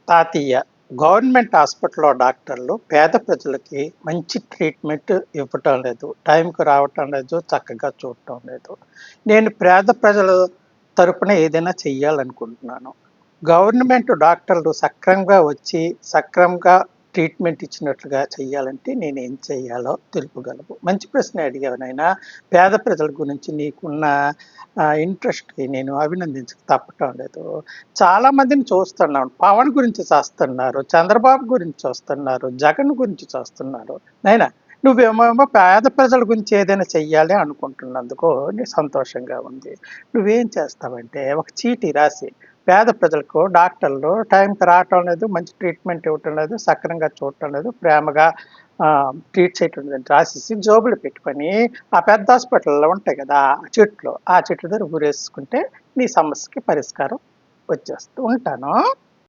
తాతయ్య గవర్నమెంట్ హాస్పిటల్‌లో డాక్టర్లు పేద ప్రజలకి మంచి ట్రీట్‌మెంట్ ఇవ్వటం లేదు. టైంకి రావటం లేదు. చక్కగా చూడటం లేదు. నేను పేద ప్రజల తరపున ఏదైనా చెయ్యాలనుకుంటున్నాను. గవర్నమెంట్ డాక్టర్లు సక్రమంగా వచ్చి, సక్రమంగా ట్రీట్‌మెంట్ ఇచ్చినట్లుగా చెయ్యాలంటే నేనేం చేయాలో తెలుపగలవు. మంచి ప్రశ్నే అడిగావు నాయనా. పేద ప్రజల గురించి నీకున్న ఇంట్రెస్ట్‌కి నేను అభినందించక తప్పటం లేదు. చాలా మందిని చూస్తున్నాం. పవన్ గురించి చేస్తున్నారు. చంద్రబాబు గురించి చూస్తున్నారు. జగన్ గురించి చూస్తున్నారు. నాయనా నువ్వేమో పేద ప్రజల గురించి ఏదైనా చెయ్యాలి అనుకుంటున్నందుకు సంతోషంగా ఉంది. నువ్వేం చేస్తావంటే ఒక చీటీ రాసి పేద ప్రజలకు డాక్టర్లు టైంకి రావటం లేదు, మంచి ట్రీట్మెంట్ ఇవ్వటం లేదు, సక్రమంగా చూడటం లేదు, ప్రేమగా ట్రీట్ చేయటం లేదని రాసేసి జోబులో పెట్టుకొని ఆ పెద్ద హాస్పిటల్‌లో ఉంటాయి కదా! ఆ చెట్లు దగ్గర ఊరేసుకుంటే నీ సమస్యకి పరిష్కారం వచ్చేస్తూ ఉంటాను.